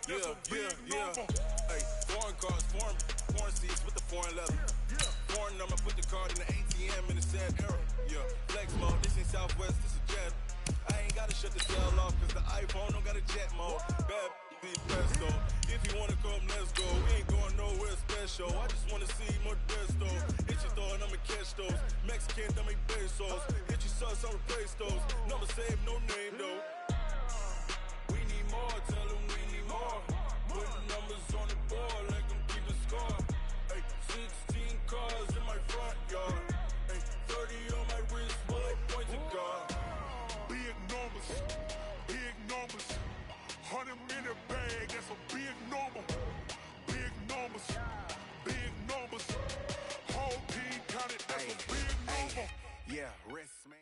Yeah. Hey, foreign cars, foreign seats with the foreign leather. Foreign number, put the card in the ATM in the sad era. Yeah, flex mode, this ain't Southwest, this is Jet. I ain't gotta shut the cell off, cause the iPhone don't got a jet mode. Bad be presto. If you wanna come, let's go. We ain't going nowhere special. I just wanna see more desto. Hit your throw and I'ma catch those. Mexican, dummy pesos. Hit your sus, I'll replace those. Number save, no name though. We need more, tell them we need more. Put numbers on the board, let them keep the score. Hey, 16 cars in my front yard. Hey, 30 on my wrist, bullet point to God. Big numbers, 100 minute bag, that's a big number. Big numbers, whole team counted, that's a big number. Yeah, wrist man.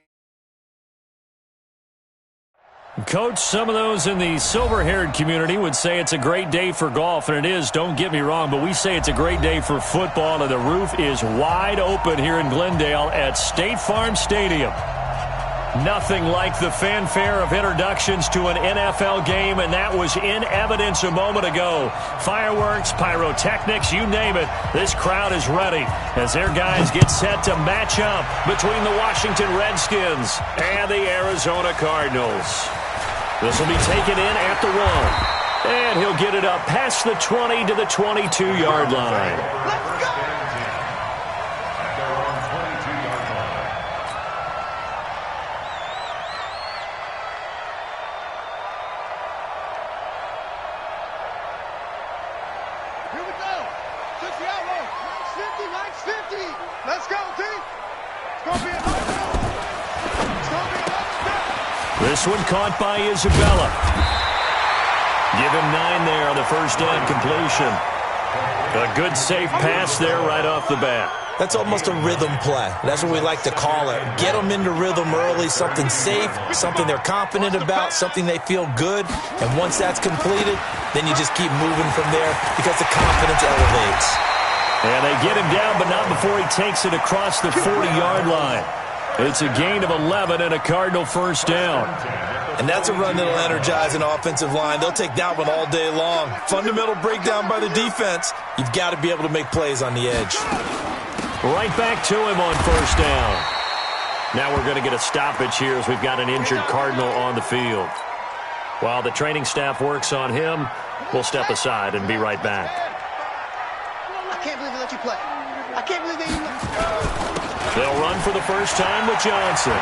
Coach, some of those in the silver-haired community would say it's a great day for golf, and it is, don't get me wrong, but we say it's a great day for football, and the roof is wide open here in Glendale at State Farm Stadium. Nothing like the fanfare of introductions to an NFL game, and that was in evidence a moment ago. Fireworks, pyrotechnics, you name it. This crowd is ready as their guys get set to match up between the Washington Redskins and the Arizona Cardinals. This will be taken in at the 1. And he'll get it up past the 20 to the 22-yard line. Let's go! Here we go. 60 out low. Max 50. Let's go, team. It's going to be a This one caught by Isabella. Give him 9 there on the first down completion. A good safe pass there right off the bat. That's almost a rhythm play. That's what we like to call it. Get them into rhythm early, something safe, something they're confident about, something they feel good. And once that's completed, then you just keep moving from there because the confidence elevates. And they get him down, but not before he takes it across the 40-yard line. It's a gain of 11 and a Cardinal first down. And that's a run that'll energize an offensive line. They'll take that one all day long. Fundamental breakdown by the defense. You've got to be able to make plays on the edge. Right back to him on first down. Now we're going to get a stoppage here as we've got an injured Cardinal on the field. While the training staff works on him, we'll step aside and be right back. I can't believe they let you play. I can't believe they even They'll run for the first time with Johnson.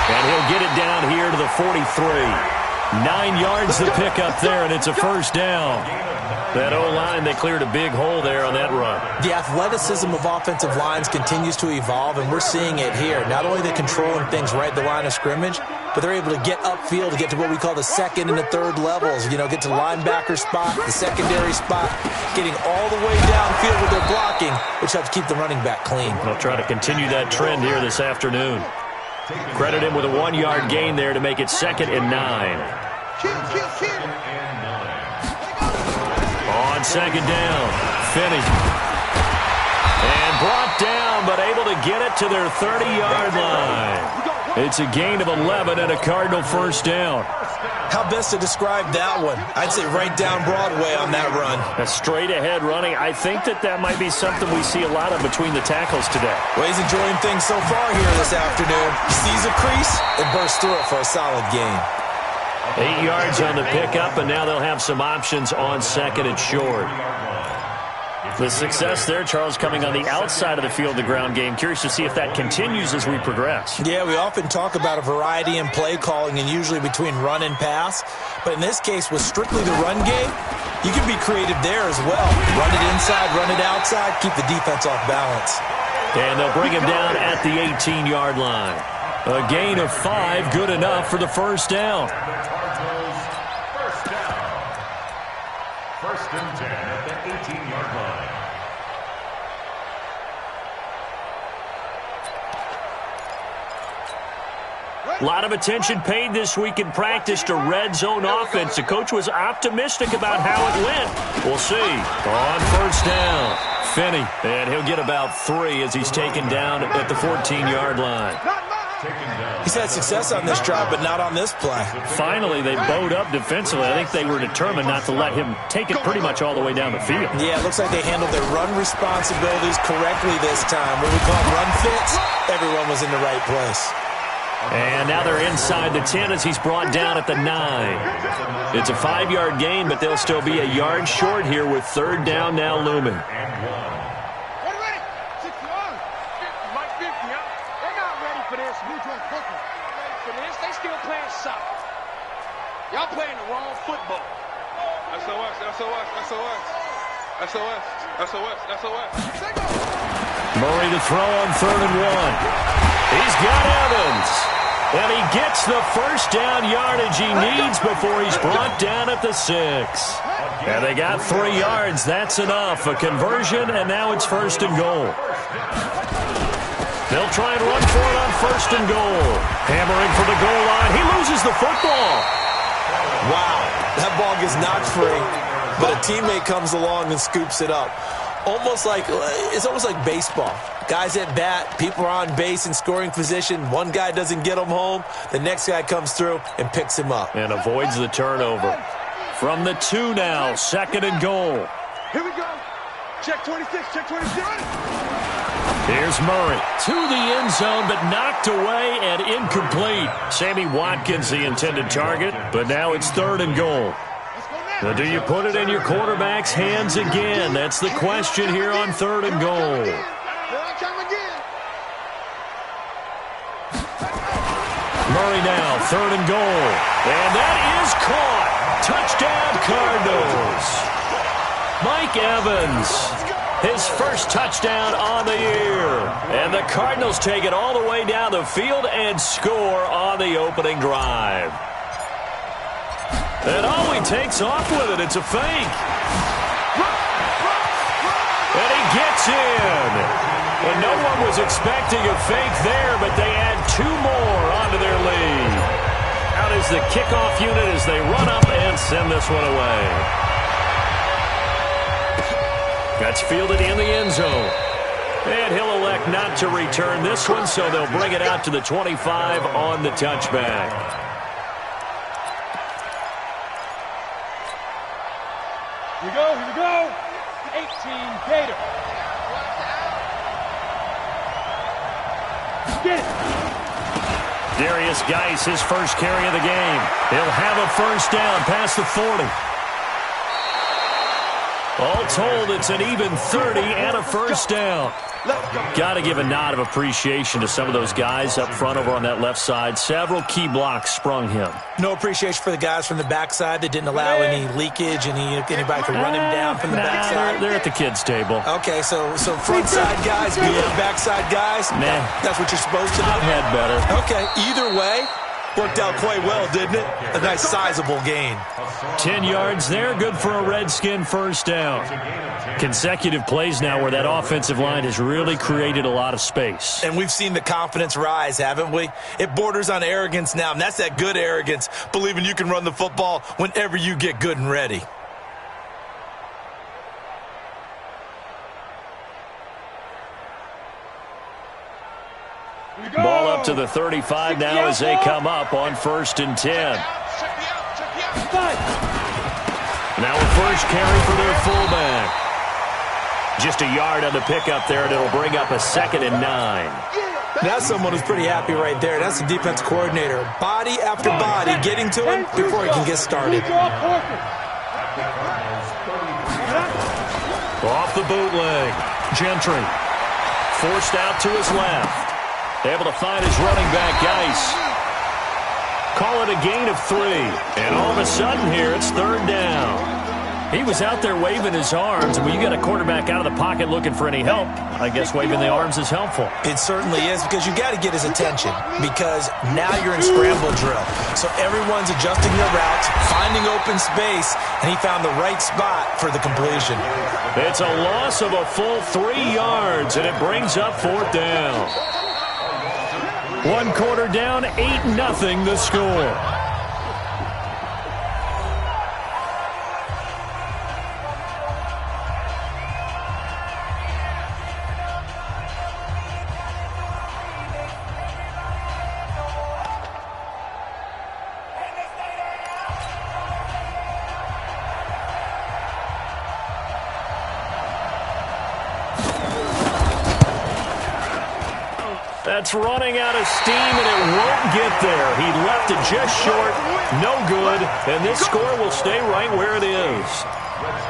And he'll get it down here to the 43. 9 yards to pick up there, and it's a first down. That O-line, they cleared a big hole there on that run. The athleticism of offensive lines continues to evolve, and we're seeing it here. Not only are they controlling things right at the line of scrimmage, but they're able to get upfield to get to what we call the second and the third levels. You know, get to the linebacker spot, the secondary spot, getting all the way downfield with their blocking, which helps keep the running back clean. They'll try to continue that trend here this afternoon. Credit him with a 1-yard gain there to make it 2nd and 9. On second down, Finney. And brought down, but able to get it to their 30-yard line. It's a gain of 11 and a Cardinal first down. How best to describe that one? I'd say right down Broadway on that run. A straight-ahead running. I think that might be something we see a lot of between the tackles today. Well, he's enjoying things so far here this afternoon. He sees a crease and bursts through it for a solid gain. 8 yards on the pickup, and now they'll have some options on second and short. The success there, Charles, coming on the outside of the field, the ground game. Curious to see if that continues as we progress. Yeah, we often talk about a variety in play calling and usually between run and pass. But in this case, with strictly the run game, you can be creative there as well. Run it inside, run it outside, keep the defense off balance. And they'll bring him down at the 18-yard line. A gain of 5, good enough for the first down. First and 10 at the 18-yard line. A lot of attention paid this week in practice to red zone offense. The coach was optimistic about how it went. We'll see. On first down, Finney. And he'll get about 3 as he's taken down at the 14-yard line. He's had success on this drive, but not on this play. Finally, they bowed up defensively. I think they were determined not to let him take it pretty much all the way down the field. Yeah, it looks like they handled their run responsibilities correctly this time. When we call run fits, everyone was in the right place. And now they're inside the 10 as he's brought down at the 9. It's a 5-yard gain, but they'll still be a yard short here with third down now looming. Y'all playing the wrong football. SOS, SOS, SOS. SOS, SOS, SOS. Murray to throw on 3rd and 1. He's got Evans. And he gets the first down yardage he needs before he's brought down at the 6. And they got 3 yards. That's enough. A conversion, and now it's 1st and goal. They'll try and run for it on 1st and goal. Hammering for the goal line. He loses the football. Wow, that ball gets knocked free, but a teammate comes along and scoops it up. It's almost like baseball. Guys at bat, people are on base in scoring position. One guy doesn't get him home. The next guy comes through and picks him up. And avoids the turnover. From the 2 now, 2nd and goal. Here we go. Check 26, check 26. Here's Murray to the end zone, but knocked away and incomplete. Sammy Watkins, the intended target, but now it's 3rd and goal. Now, do you put it in your quarterback's hands again? That's the question here on 3rd and goal. Murray now, 3rd and goal. And that is caught. Touchdown, Cardinals. Mike Evans, his first touchdown on the year. And the Cardinals take it all the way down the field and score on the opening drive. And he takes off with it. It's a fake. And he gets in. And no one was expecting a fake there, but they add 2 more onto their lead. Out is the kickoff unit as they run up and send this one away. That's fielded in the end zone. And he'll elect not to return this one, so they'll bring it out to the 25 on the touchback. Here we go, here we go. 18 Gator. Get it. Darius Geis, his first carry of the game. He'll have a first down past the 40. All told, it's an even 30 and a first down. Got to give a nod of appreciation to some of those guys up front over on that left side. Several key blocks sprung him. No appreciation for the guys from the backside that didn't allow any leakage, anybody could run him down from the backside. They're at the kids' table. Okay, so front side guys, good. Backside guys, that's what you're supposed to do. I've had better. Okay, either way, worked out quite well, didn't it? A nice sizable gain. 10 yards there, good for a Redskin first down. Consecutive plays now where that offensive line has really created a lot of space. And we've seen the confidence rise, haven't we? It borders on arrogance now, and that's that good arrogance, believing you can run the football whenever you get good and ready. Ball up to the 35 now as they come up on 1st and 10. Now a first carry for their fullback. Just a yard on the pickup there, and it'll bring up a 2nd and 9. That's someone who's pretty happy right there. That's the defense coordinator. Body after body getting to him before he can get started. Off the bootleg. Gentry. Forced out to his left. Able to find his running back, Geis. Call it a gain of 3. And all of a sudden here, it's 3rd down. He was out there waving his arms, and when you get a quarterback out of the pocket looking for any help, I guess waving the arms is helpful. It certainly is, because you got to get his attention, because now you're in scramble drill. So everyone's adjusting their routes, finding open space, and he found the right spot for the completion. It's a loss of a full 3 yards, and it brings up 4th down. 1 quarter down, 8-0 the score. That's running out of steam, and it won't get there. He left it just short, no good, and this score will stay right where it is.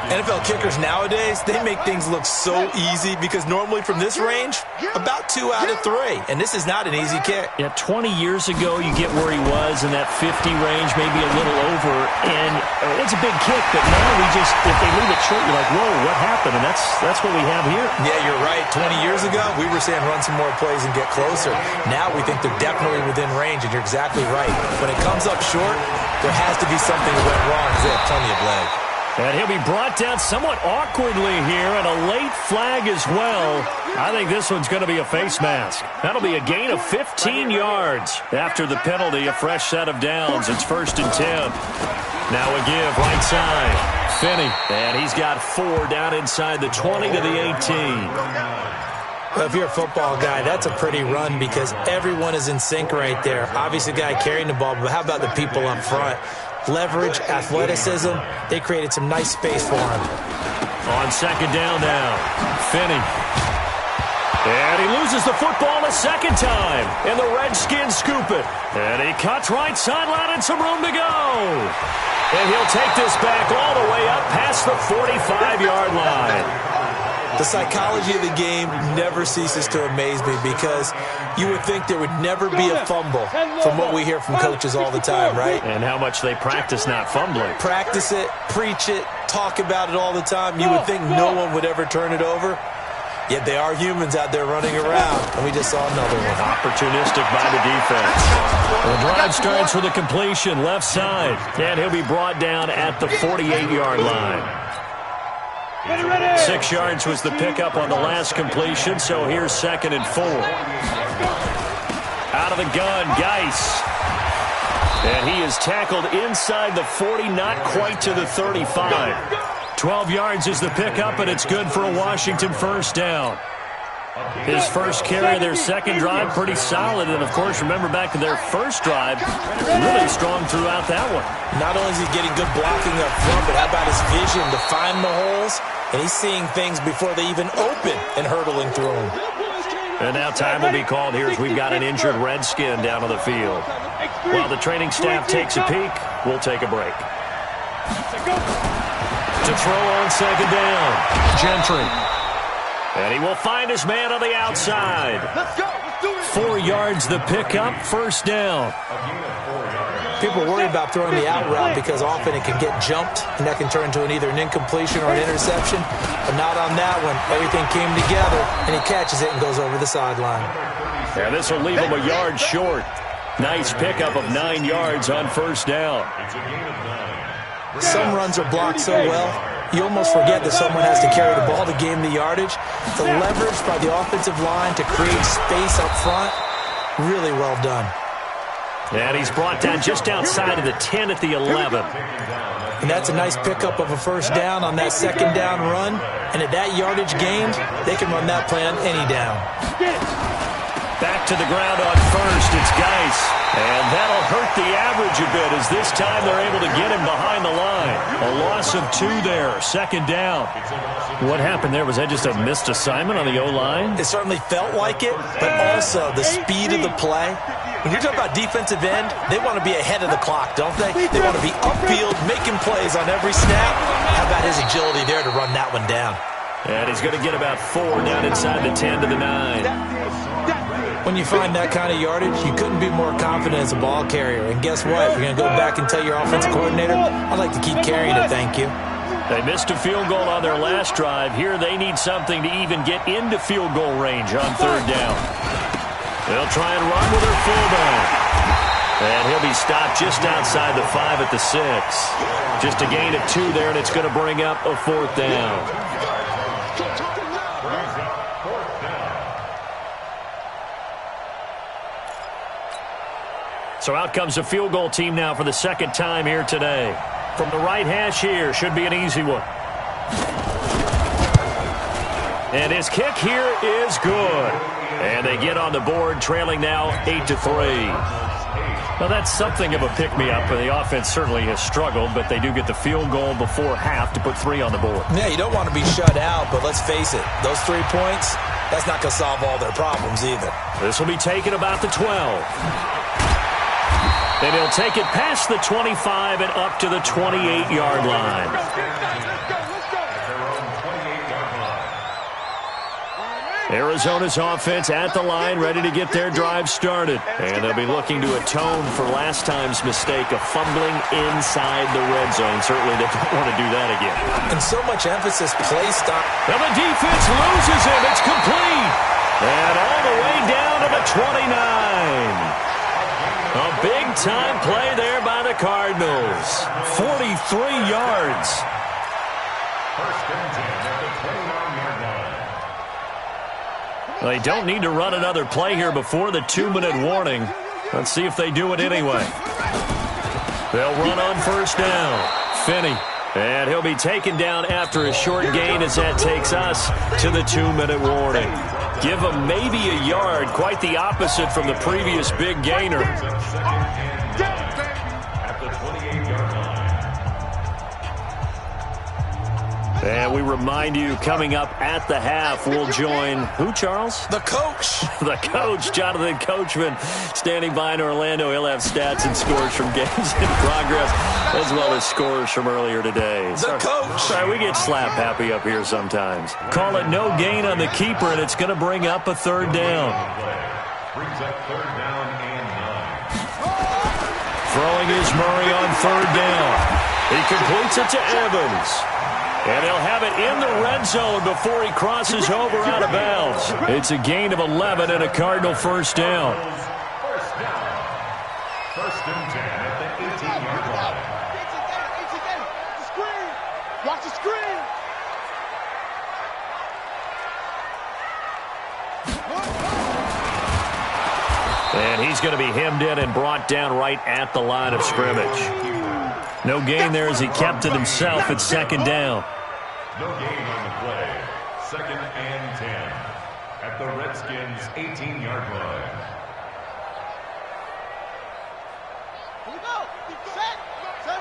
NFL kickers nowadays, they make things look so easy because normally from this range, about 2 out of 3. And this is not an easy kick. Yeah, 20 years ago, you get where he was in that 50 range, maybe a little over, and it's a big kick, but now if they leave it short, you're like, whoa, what happened? And that's what we have here. Yeah, you're right. 20 years ago, we were saying run some more plays and get closer. Now we think they're definitely within range, and you're exactly right. When it comes up short, there has to be something that went wrong because they have plenty of leg. And he'll be brought down somewhat awkwardly here, and a late flag as well. I think this one's going to be a face mask. That'll be a gain of 15 yards. After the penalty, a fresh set of downs. It's 1st and 10. Now a give, right side. Finney, and he's got 4 down inside the 20 to the 18. Well, if you're a football guy, that's a pretty run because everyone is in sync right there. Obviously, the guy carrying the ball, but how about the people up front? Leverage, athleticism, they created some nice space for him. On 2nd down now, Finney. And he loses the football a second time, and the Redskins scoop it. And he cuts right sideline and some room to go. And he'll take this back all the way up past the 45-yard line. The psychology of the game never ceases to amaze me because you would think there would never be a fumble from what we hear from coaches all the time, right? And how much they practice not fumbling. Practice it, preach it, talk about it all the time. You would think no one would ever turn it over. Yet they are humans out there running around, and we just saw another one. Opportunistic by the defense. The drive starts with a completion, left side. And he'll be brought down at the 48-yard line. 6 yards was the pickup on the last completion, so here's 2nd and 4. Out of the gun, Geis. And he is tackled inside the 40, not quite to the 35. 12 yards is the pickup, and it's good for a Washington 1st down. His first carry of their second drive, pretty solid. And, of course, remember back to their first drive, really strong throughout that one. Not only is he getting good blocking up front, but how about his vision to find the holes? And he's seeing things before they even open and hurtling through them. And now time will be called here as we've got an injured Redskin down on the field. While the training staff takes a peek, we'll take a break. To throw on 2nd down, Gentry. And he will find his man on the outside. 4 yards the pickup, 1st down. People worry about throwing the out route because often it can get jumped, and that can turn into either an incompletion or an interception. But not on that one. Everything came together, and he catches it and goes over the sideline. Yeah, this will leave him a yard short. Nice pickup of 9 yards on 1st down. Some runs are blocked so well, you almost forget that someone has to carry the ball to gain the yardage. The leverage by the offensive line to create space up front, really well done. And he's brought down just outside of the 10 at the 11. And that's a nice pickup of a 1st down on that 2nd down run. And at that yardage gained, they can run that play on any down. Back to the ground on 1st, it's Geis. And that'll hurt the average a bit as this time they're able to get him behind the line. A loss of 2 there, 2nd down. What happened there? Was that just a missed assignment on the O-line? It certainly felt like it, but also the speed of the play. When you're talking about defensive end, they want to be ahead of the clock, don't they? They want to be upfield, making plays on every snap. How about his agility there to run that one down? And he's going to get about 4 down inside the 10 to the 9. When you find that kind of yardage, you couldn't be more confident as a ball carrier. And guess what? You're going to go back and tell your offensive coordinator, I'd like to keep carrying it, thank you. They missed a field goal on their last drive. Here they need something to even get into field goal range on 3rd down. They'll try and run with their fullback. And he'll be stopped just outside the 5 at the 6. Just a gain of 2 there, and it's going to bring up a 4th down. So out comes the field goal team now for the 2nd time here today. From the right hash here, should be an easy one. And his kick here is good. And they get on the board, trailing now 8-3. Now that's something of a pick-me-up, and the offense certainly has struggled, but they do get the field goal before half to put 3 on the board. Yeah, you don't want to be shut out, but let's face it, those 3 points, that's not going to solve all their problems either. This will be taken about the 12. And he'll take it past the 25 and up to the 28-yard line. Arizona's offense at the line, ready to get their drive started. And they'll be looking to atone for last time's mistake of fumbling inside the red zone. Certainly they don't want to do that again. And so much emphasis placed on... And the defense loses him. It's complete. And all the way down to the 29. A big-time play there by the Cardinals. 43 yards. First and 10 at the 29-yard line. They don't need to run another play here before the 2-minute warning. Let's see if they do it anyway. They'll run on first down. Finney. And he'll be taken down after a short gain as that takes us to the 2-minute warning. Give him maybe a yard, quite the opposite from the previous big gainer. At the 28-yard line. And we remind you, coming up at the half, we'll join who, Charles? The coach. The coach, Jonathan Coachman, standing by in Orlando. He'll have stats and scores from games in progress, as well as scores from earlier today. The coach. Sorry, we get slap happy up here sometimes. Call it no gain on the keeper, and it's going to bring up a third down. Brings up third down and 9. Throwing is Murray on third down. He completes it to Evans. And he'll have it in the red zone before he crosses over out of bounds. It's a gain of 11 and a Cardinal first down. First down. First and 10 at the 18-yard line. Watch the screen. And he's going to be hemmed in and brought down right at the line of scrimmage. No gain there as he kept it himself at second down. No gain on the play. Second and 10 at the Redskins' 18-yard line. Here we go. Set. 7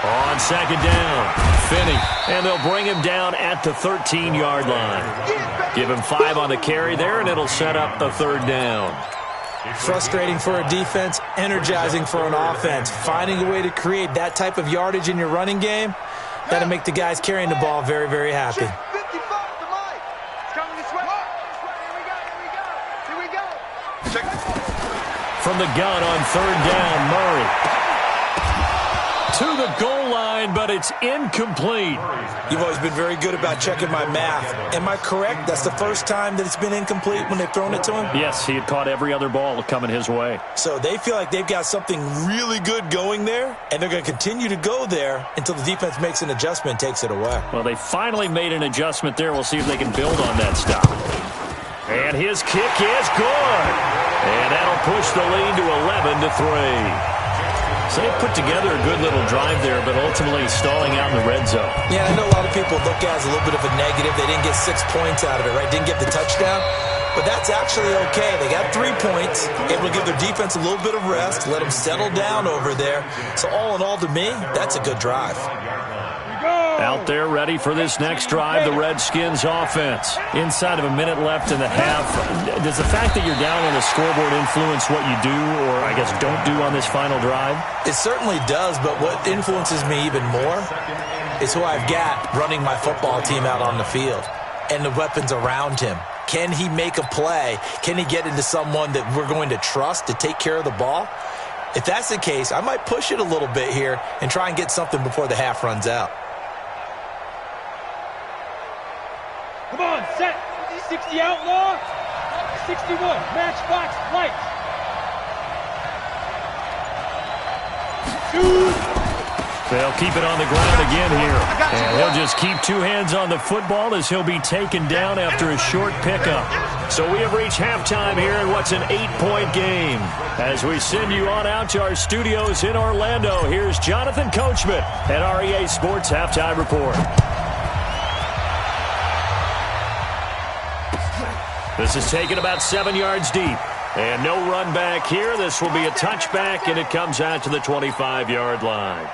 On second down, Finney. And they'll bring him down at the 13-yard line. Give him 5 on the carry there, and it'll set up the third down. Frustrating for a defense, energizing for an offense. Finding a way to create that type of yardage in your running game, that'll make the guys carrying the ball very, very happy. 55 to Mike. It's coming this way. Here we go. Check. From the gun on third down, Murray. To the goal line, but it's incomplete. You've always been very good about checking my math. Am I correct? That's the first time that it's been incomplete when they've thrown it to him? Yes, he had caught every other ball coming his way. So they feel like they've got something really good going there, and they're going to continue to go there until the defense makes an adjustment and takes it away. Well, they finally made an adjustment there. We'll see if they can build on that stop. And his kick is good. And that'll push the lead to 11-3. So they put together a good little drive there, but ultimately stalling out in the red zone. Yeah, I know a lot of people look at it as a little bit of a negative. They didn't get 6 points out of it, right? Didn't get the touchdown. But that's actually okay. They got 3 points, able to give their defense a little bit of rest, let them settle down over there. So all in all, to me, that's a good drive. Out there ready for this next drive, the Redskins offense. Inside of a minute left in the half, does the fact that you're down on the scoreboard influence what you do, or I guess don't do on this final drive? It certainly does, but what influences me even more is who I've got running my football team out on the field and the weapons around him. Can he make a play? Can he get into someone that we're going to trust to take care of the ball? If that's the case, I might push it a little bit here and try and get something before the half runs out. Come on, set. 60 outlaw. 61, matchbox, lights. Shoot. They'll keep it on the ground again here. And he'll just keep 2 hands on the football as he'll be taken down after a short pickup. So we have reached halftime here in what's an 8-point game. As we send you on out to our studios in Orlando, here's Jonathan Coachman at REA Sports Halftime Report. This is taken about 7 yards deep. And no run back here. This will be a touchback, and it comes out to the 25-yard line.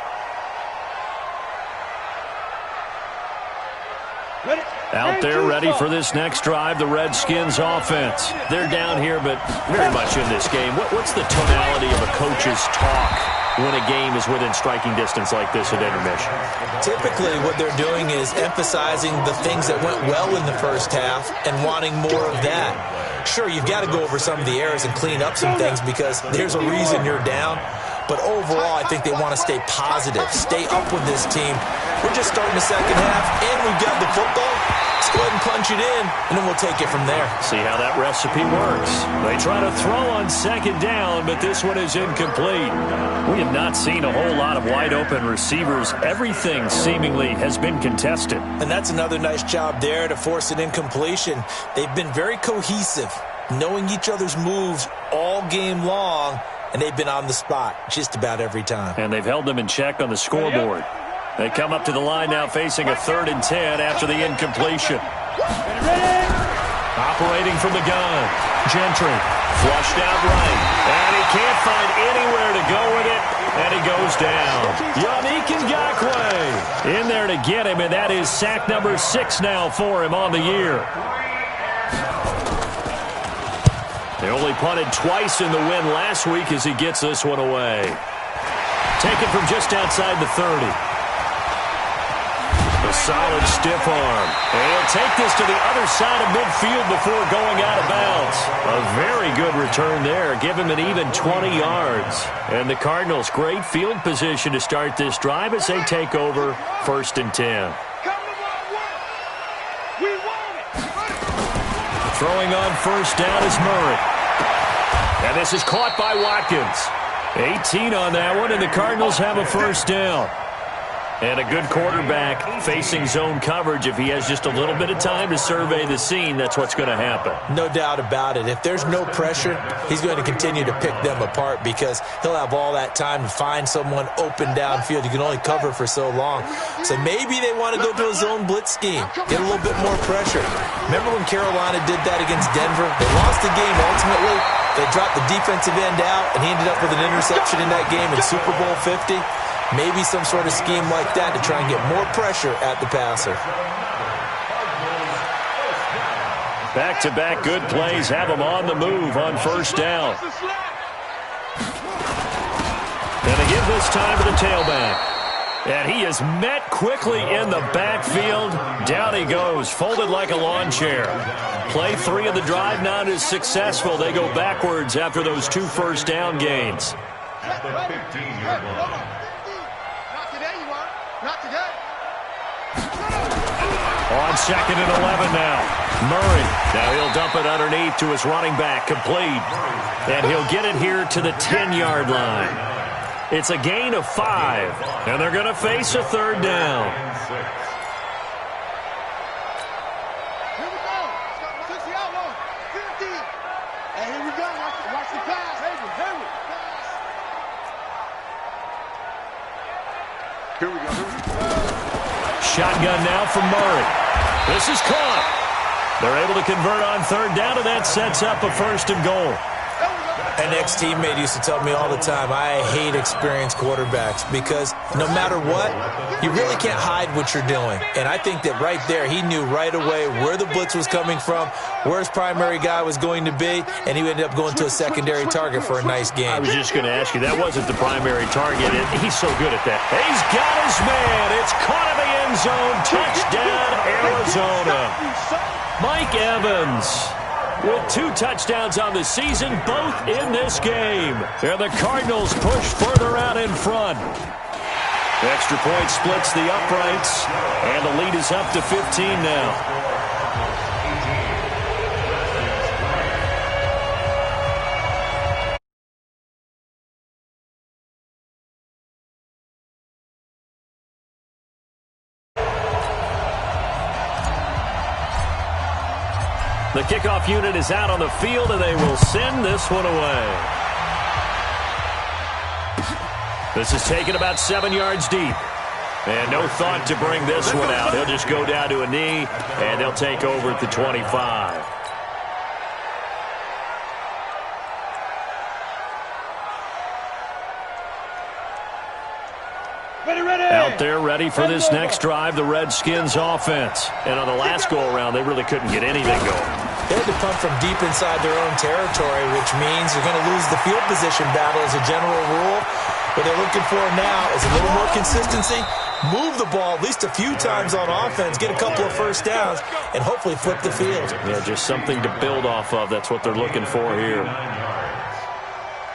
Ready? Out there ready for this next drive, the Redskins offense. They're down here, but very much in this game. What's the tonality of a coach's talk when a game is within striking distance like this at intermission? Typically, what they're doing is emphasizing the things that went well in the first half and wanting more of that. Sure, you've got to go over some of the errors and clean up some things because there's a reason you're down. But overall, I think they want to stay positive, stay up with this team. We're just starting the second half, and we've got the football. Let's go ahead and punch it in, and then we'll take it from there. See how that recipe works. They try to throw on second down, but this one is incomplete. We have not seen a whole lot of wide-open receivers. Everything seemingly has been contested. And that's another nice job there to force an incompletion. They've been very cohesive, knowing each other's moves all game long, and they've been on the spot just about every time. And they've held them in check on the scoreboard. They come up to the line now facing a 3rd and 10 after the incompletion. Operating from the gun. Gentry flushed out right. And he can't find anywhere to go with it. And he goes down. Yannick Ngakoue in there to get him, and that is sack number 6 now for him on the year. They only punted twice in the win last week as he gets this one away. Taken from just outside the 30. A solid stiff arm. And he'll take this to the other side of midfield before going out of bounds. A very good return there. Give him an even 20 yards. And the Cardinals, great field position to start this drive as they take over 1st and 10. Throwing on 1st down is Murray. And this is caught by Watkins. 18 on that one, and the Cardinals have a 1st down. And a good quarterback facing zone coverage. If he has just a little bit of time to survey the scene, that's what's going to happen. No doubt about it. If there's no pressure, he's going to continue to pick them apart because he'll have all that time to find someone open downfield. You can only cover for so long. So maybe they want to go to a zone blitz scheme, get a little bit more pressure. Remember when Carolina did that against Denver? They lost the game ultimately. They dropped the defensive end out, and he ended up with an interception in that game in Super Bowl 50. Maybe some sort of scheme like that to try and get more pressure at the passer. Back-to-back good plays have them on the move on 1st down. And they give this time to the tailback. And he is met quickly in the backfield. Down he goes, folded like a lawn chair. Play 3 of the drive not as successful. They go backwards after those 2 1st down gains. At the 15-yard line. Not today, you are. Not today. On 2nd and 11 now. Murray. Now he'll dump it underneath to his running back. Complete. And he'll get it here to the 10-yard line. It's a gain of 5. And they're going to face a 3rd down. Here we go. Switch the outlaw. 50. And here we go. Watch the pass. Henry. Here we go. Shotgun now from Murray. This is caught. They're able to convert on 3rd down, and that sets up a 1st and goal. An ex-teammate used to tell me all the time, I hate experienced quarterbacks because no matter what, you really can't hide what you're doing. And I think that right there, he knew right away where the blitz was coming from, where his primary guy was going to be, and he ended up going to a secondary target for a nice game. I was just going to ask you, that wasn't the primary target. He's so good at that. He's got his man. It's caught in the end zone. Touchdown, Arizona. Mike Evans with 2 touchdowns on the season, both in this game. And the Cardinals push further out in front. Extra point splits the uprights, and the lead is up to 15 now. The kickoff unit is out on the field, and they will send this one away. This is taken about 7 yards deep. And no thought to bring this one out. He'll just go down to a knee, and they'll take over at the 25. Out there ready for this next drive, the Redskins offense. And on the last go-around, they really couldn't get anything going. They had to punt from deep inside their own territory, which means you're going to lose the field position battle as a general rule. What they're looking for now is a little more consistency, move the ball at least a few times on offense, get a couple of first downs, and hopefully flip the field. Yeah, just something to build off of. That's what they're looking for here.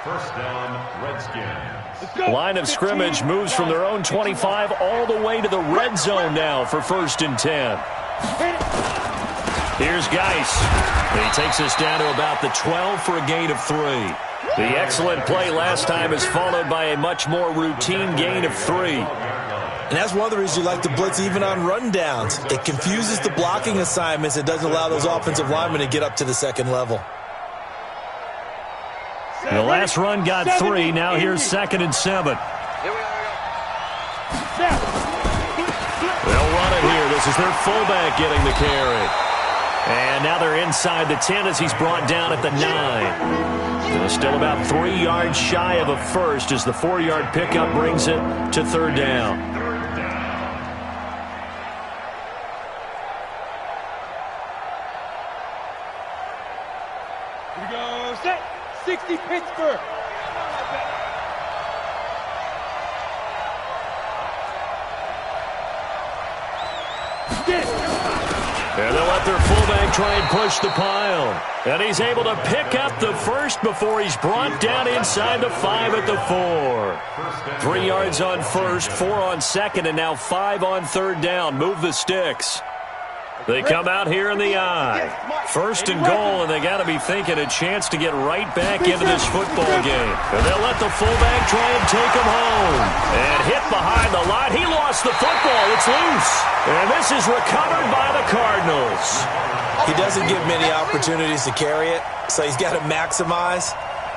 First down, Redskins. Line of scrimmage moves from their own 25 all the way to the red zone now for 1st and 10. Here's Geis. He takes us down to about the 12 for a gain of 3. The excellent play last time is followed by a much more routine gain of 3. And that's one of the reasons you like to blitz even on rundowns. It confuses the blocking assignments. It doesn't allow those offensive linemen to get up to the second level. The last run got 3. Now here's 2nd and 7. They'll run it here. This is their fullback getting the carry. And now they're inside the 10 as he's brought down at the 9. Still about 3 yards shy of a first as the 4-yard pickup brings it to 3rd down. Here we go, set. 60 Pittsburgh. And they'll let their fullback try and push the pile. And he's able to pick up the first before he's brought down inside the 5 at the 4. 3 yards on 1st, 4 on 2nd, and now 5 on 3rd down. Move the sticks. They come out here in the eye. 1st and goal, and they got to be thinking a chance to get right back into this football game. And they'll let the fullback try and take him home. And hit behind the line. He lost the football. It's loose. And this is recovered by the Cardinals. He doesn't give many opportunities to carry it, so he's got to maximize.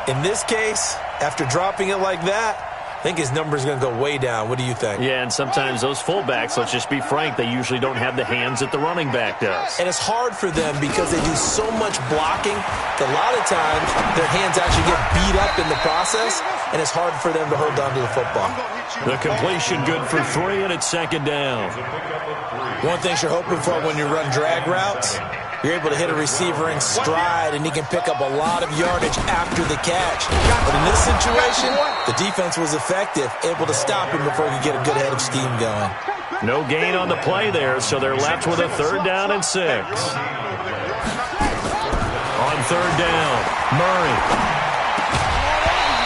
In this case, after dropping it like that, I think his number's going to go way down. What do you think? Yeah, and sometimes those fullbacks, let's just be frank, they usually don't have the hands that the running back does. And it's hard for them because they do so much blocking that a lot of times their hands actually get beat up in the process, and it's hard for them to hold on to the football. The completion good for 3, and it's 2nd down. One thing you're hoping for when you run drag routes, you're able to hit a receiver in stride, and he can pick up a lot of yardage after the catch. But in this situation, the defense was effective, able to stop him before he could get a good head of steam going. No gain on the play there, so they're left with a 3rd down and 6. On 3rd down, Murray.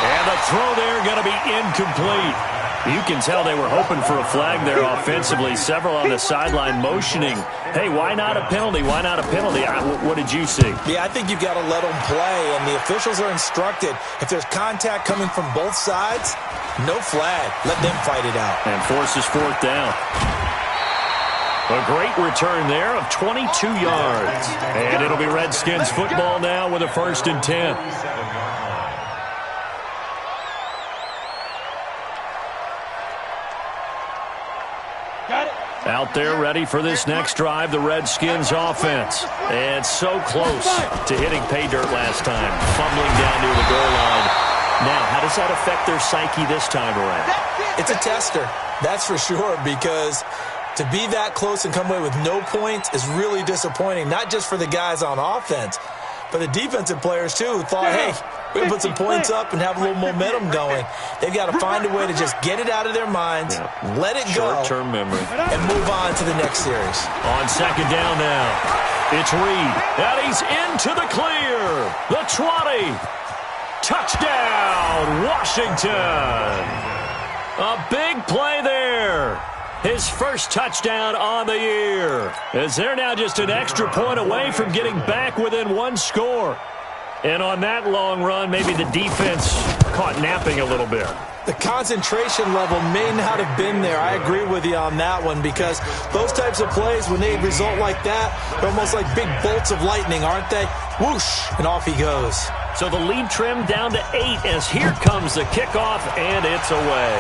And the throw there going to be incomplete. You can tell they were hoping for a flag there offensively. Several on the sideline motioning, hey, why not a penalty? Why not a penalty? What did you see? Yeah, I think you've got to let them play, and the officials are instructed. If there's contact coming from both sides, no flag. Let them fight it out. And forces 4th down. A great return there of 22 yards. And it'll be Redskins football now with a 1st and 10. Out there ready for this next drive, the Redskins offense. And so close to hitting pay dirt last time, fumbling down near the goal line. Now, how does that affect their psyche this time around? It's a tester, that's for sure, because to be that close and come away with no points is really disappointing, not just for the guys on offense, but the defensive players, too, who thought, hey, we're going to put some points up and have a little momentum going. They've got to find a way to just get it out of their minds, let it go, short-term memory, and move on to the next series. On 2nd down now, it's Reed, and he's into the clear. The 20. Touchdown, Washington. A big play there. His first touchdown on the year, as they're now just an extra point away from getting back within 1 score. And on that long run, maybe the defense caught napping a little bit. The concentration level may not have been there. I agree with you on that one, because those types of plays, when they result like that, they're almost like big bolts of lightning, aren't they? Whoosh, and off he goes. So the lead trimmed down to 8 as here comes the kickoff, and it's away.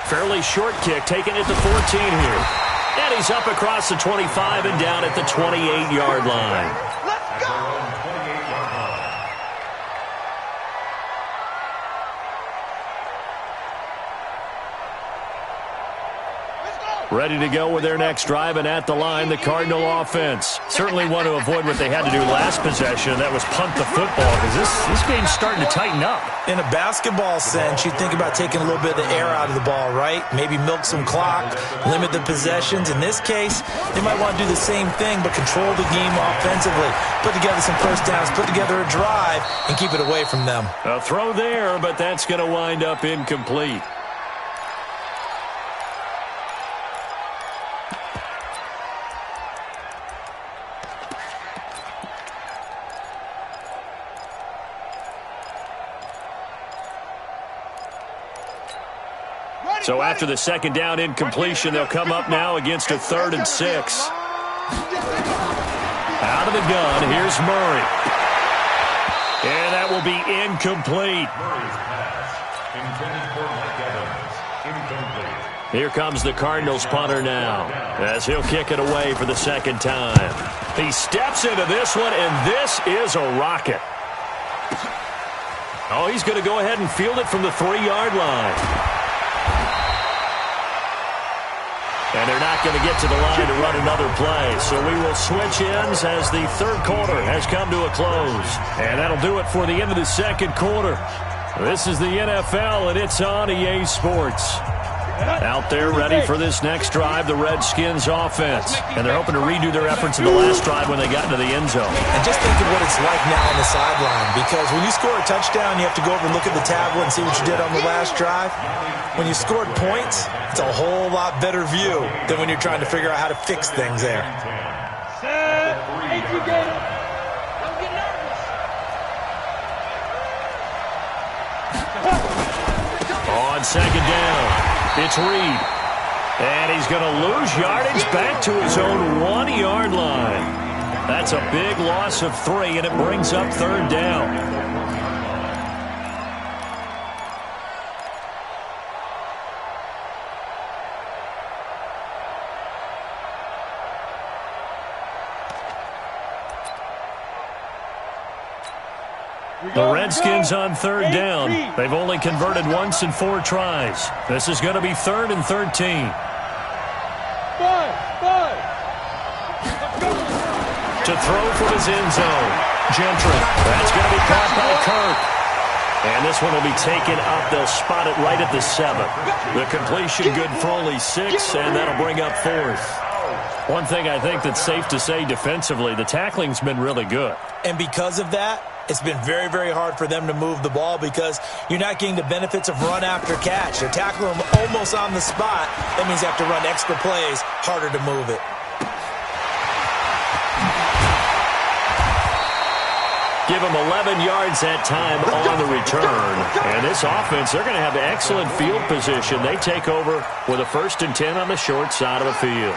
Fairly short kick, taking it to 14 here. And he's up across the 25 and down at the 28-yard line. Let's go! Ready to go with their next drive, and at the line, the Cardinal offense. Certainly want to avoid what they had to do last possession. That was punt the football, because this game's starting to tighten up. In a basketball sense, you think about taking a little bit of the air out of the ball, right? Maybe milk some clock, limit the possessions. In this case, they might want to do the same thing, but control the game offensively. Put together some first downs, put together a drive, and keep it away from them. A throw there, but that's going to wind up incomplete. So after the second down incompletion, they'll come up now against a 3rd and 6. Out of the gun, here's Murray. And that will be incomplete. Murray's pass, intended for Mike Evans, incomplete. Here comes the Cardinals punter now, as he'll kick it away for the second time. He steps into this one, and this is a rocket. Oh, he's going to go ahead and field it from the 3-yard line. And they're not going to get to the line to run another play. So we will switch ends as the third quarter has come to a close. And that'll do it for the end of the second quarter. This is the NFL, and it's on EA Sports. Out there ready for this next drive, the Redskins offense. And they're hoping to redo their efforts in the last drive when they got into the end zone. And just think of what it's like now on the sideline, because when you score a touchdown, you have to go over and look at the tablet and see what you did on the last drive. When you scored points, it's a whole lot better view than when you're trying to figure out how to fix things there. On second down, it's Reed. And he's going to lose yardage back to his own 1-yard line. That's a big loss of 3, and it brings up 3rd down. The Redskins on 3rd down. They've only converted once in 4 tries. This is going to be 3rd and 13. To throw from his end zone. Gentry. That's going to be caught by Kirk. And this one will be taken up. They'll spot it right at the 7. The completion good for only 6, and that'll bring up 4th. One thing I think that's safe to say defensively, the tackling's been really good. And because of that, it's been very, very hard for them to move the ball because you're not getting the benefits of run after catch. They're tackling them almost on the spot. That means they have to run extra plays, harder to move it. Give them 11 yards that time on the return. And this offense, they're going to have excellent field position. They take over with a 1st and 10 on the short side of the field.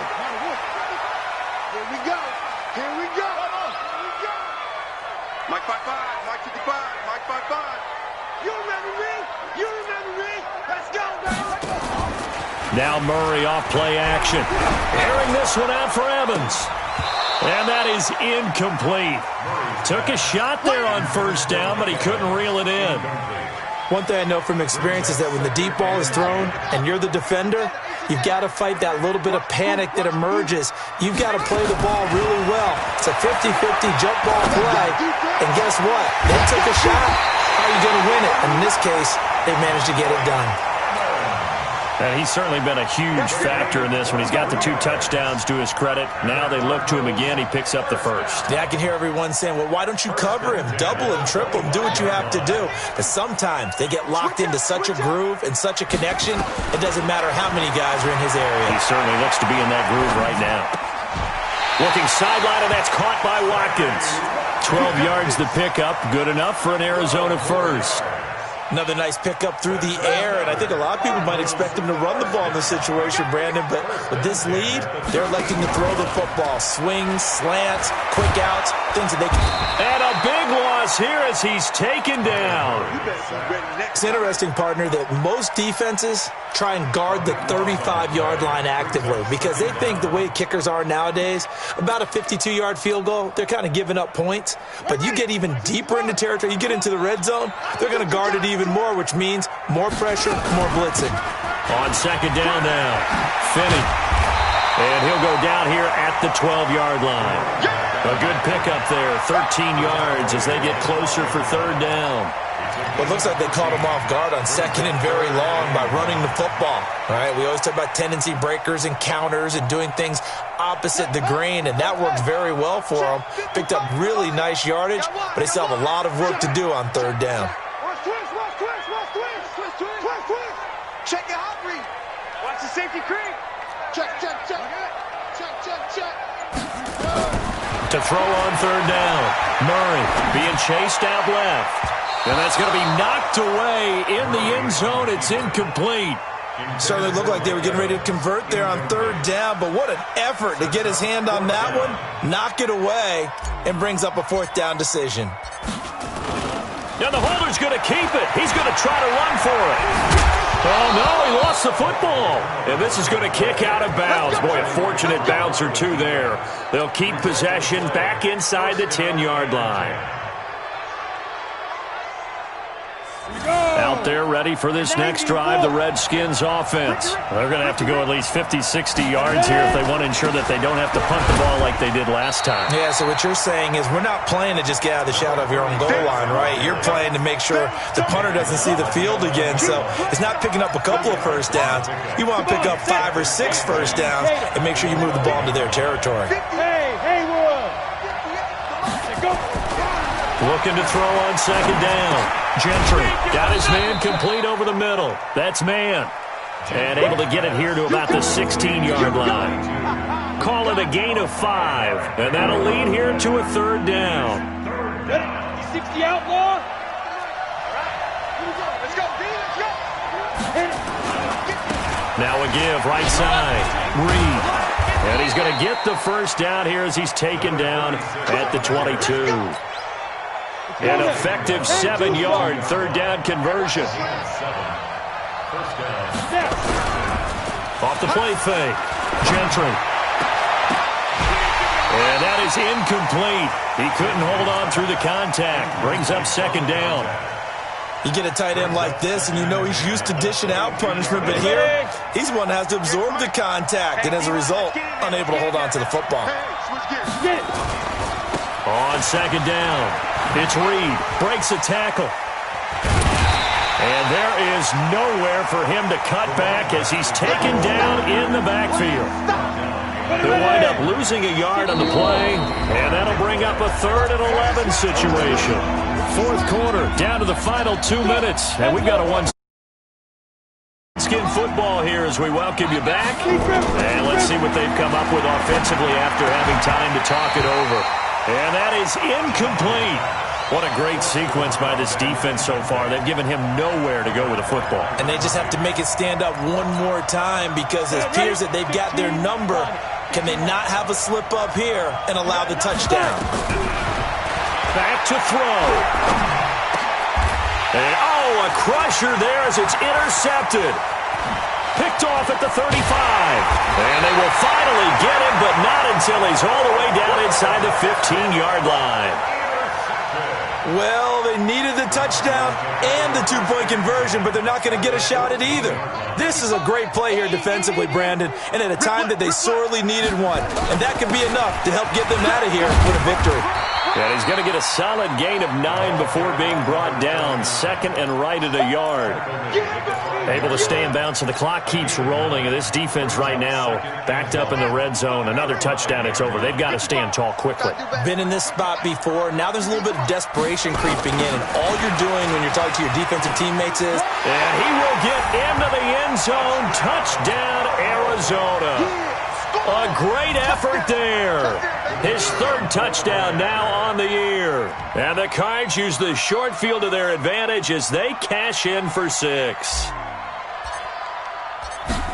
Now Murray off play action. Airing this one out for Evans. And that is incomplete. Took a shot there on 1st down, but he couldn't reel it in. One thing I know from experience is that when the deep ball is thrown and you're the defender, you've got to fight that little bit of panic that emerges. You've got to play the ball really well. It's a 50-50 jump ball play. And guess what? They took a shot. How are you going to win it? And in this case, they managed to get it done. And he's certainly been a huge factor in this when he's got the 2 touchdowns to his credit. Now they look to him again. He picks up the 1st. Yeah, I can hear everyone saying, well, why don't you cover him? Double him, triple him, do what you have to do. But sometimes they get locked into such a groove and such a connection, it doesn't matter how many guys are in his area. He certainly looks to be in that groove right now. Looking sideline, and that's caught by Watkins. 12 yards the pickup. Good enough for an Arizona 1st. Another nice pickup through the air, and I think a lot of people might expect him to run the ball in this situation, Brandon, but with this lead, they're electing to throw the football. Swings, slants, quick outs, things that they can. And a big loss here as he's taken down. It's interesting, partner, that most defenses try and guard the 35-yard line actively because they think the way kickers are nowadays, about a 52-yard field goal, they're kind of giving up points. But you get even deeper into territory, you get into the red zone, they're going to guard it even more, which means more pressure, more blitzing. On second down now, Finney. And he'll go down here at the 12-yard line. A good pickup there, 13 yards as they get closer for third down. Well, it looks like they caught him off guard on second and very long by running the football. All right, we always talk about tendency breakers and counters and doing things opposite the grain, and that worked very well for them. Picked up really nice yardage, but they still have a lot of work to do on third down. Check your hot read. Watch the safety creep. Check. To throw on third down, Murray being chased out left. And that's going to be knocked away in the end zone. It's incomplete. Certainly looked like they were getting ready to convert there on third down, but what an effort to get his hand on that one, knock it away, and brings up a fourth down decision. Now the holder's going to keep it. He's going to try to run for it. Oh, no, he lost the football. And this is going to kick out of bounds. Boy, a fortunate bounce or two there. They'll keep possession back inside the 10-yard line. Out there ready for this next drive, the Redskins offense. They're going to have to go at least 50, 60 yards here if they want to ensure that they don't have to punt the ball like they did last time. Yeah, so what you're saying is we're not playing to just get out of the shadow of your own goal line, right? You're playing to make sure the punter doesn't see the field again. So it's not picking up a couple of first downs. You want to pick up 5 or 6 first downs and make sure you move the ball into their territory. Looking to throw on second down. Gentry got his man complete over the middle. That's man. And able to get it here to about the 16-yard line. Call it a gain of 5. And that'll lead here to a third down. 60 outlaw. Let's go, B, let's go. Now a give, right side. Reed. And he's going to get the first down here as he's taken down at the 22. An effective 7-yard third down conversion. Off the play fake. Gentry. And that is incomplete. He couldn't hold on through the contact. Brings up second down. You get a tight end like this, and you know he's used to dishing out punishment, but here, he's one that has to absorb the contact, and as a result, unable to hold on to the football. On second down, it's Reed. Breaks a tackle. And there is nowhere for him to cut back as he's taken down in the backfield. They'll wind up losing a yard on the play, and that'll bring up a 3rd and 11 situation. Fourth quarter, down to the final 2 minutes, and we've got a one-skin football here as we welcome you back. And let's see what they've come up with offensively after having time to talk it over. And that is incomplete. What a great sequence by this defense so far. They've given him nowhere to go with the football. And they just have to make it stand up one more time because it appears that they've got their number. Can they not have a slip up here and allow the touchdown? Back to throw. And, a crusher there as it's intercepted. Picked off at the 35. And they will finally get him, but not until he's all the way down inside the 15-yard line. Well, they needed the touchdown and the 2-point conversion, but they're not going to get a shot at either. This is a great play here defensively, Brandon, and at a time that they sorely needed one. And that could be enough to help get them out of here with a victory. And he's going to get a solid gain of 9 before being brought down. Second and right at a yard. Able to stay in bounds, so the clock keeps rolling. And this defense right now backed up in the red zone. Another touchdown, it's over. They've got to stand tall quickly. Been in this spot before. Now there's a little bit of desperation creeping in. And all you're doing when you're talking to your defensive teammates is... And he will get into the end zone. Touchdown, Arizona. A great effort there. His 3rd touchdown now on the year. And the Cards use the short field to their advantage as they cash in for 6.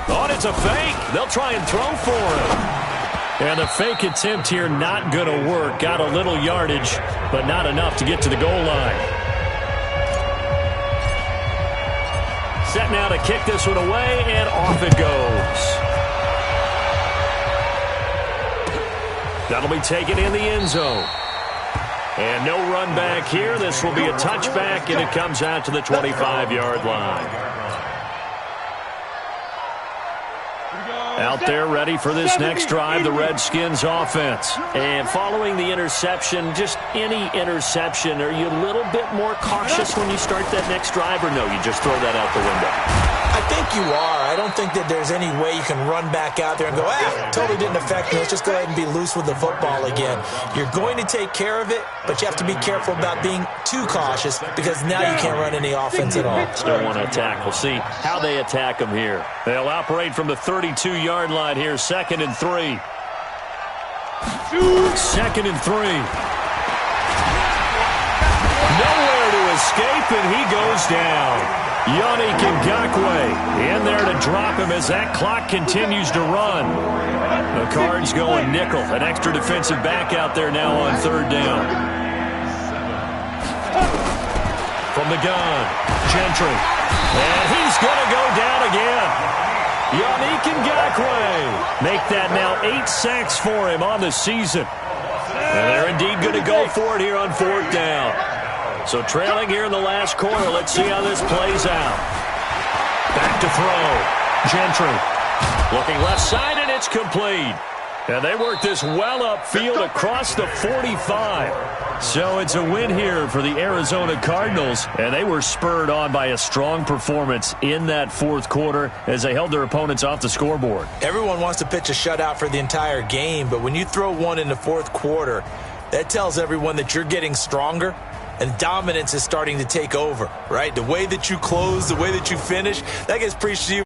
Oh, it's a fake. They'll try and throw for him. And the fake attempt here not going to work. Got a little yardage, but not enough to get to the goal line. Set now to kick this one away, and off it goes. That'll be taken in the end zone. And no run back here. This will be a touchback, and it comes out to the 25-yard line. Out there ready for this next drive, the Redskins offense. And following the interception, just any interception, are you a little bit more cautious when you start that next drive, or no, you just throw that out the window? I think you are. I don't think that there's any way you can run back out there and go, totally didn't affect me. Let's just go ahead and be loose with the football again. You're going to take care of it, but you have to be careful about being too cautious because now you can't run any offense at all. Still want to attack. We'll see how they attack them here. They'll operate from the 32-yard line here, 2nd and 3. 2nd and 3. Nowhere to escape, and he goes down. Yannick Ngakoue in there to drop him as that clock continues to run. The Cards going nickel. An extra defensive back out there now on 3rd down. From the gun, Gentry. And he's going to go down again. Yannick Ngakoue. Make that now 8 sacks for him on the season. And they're indeed going to go for it here on 4th down. So trailing here in the last quarter. Let's see how this plays out. Back to throw. Gentry looking left side, and it's complete. And they work this well upfield across the 45. So it's a win here for the Arizona Cardinals. And they were spurred on by a strong performance in that 4th quarter as they held their opponents off the scoreboard. Everyone wants to pitch a shutout for the entire game, but when you throw one in the 4th quarter, that tells everyone that you're getting stronger. And dominance is starting to take over, right? The way that you close, the way that you finish, that gets preached to you.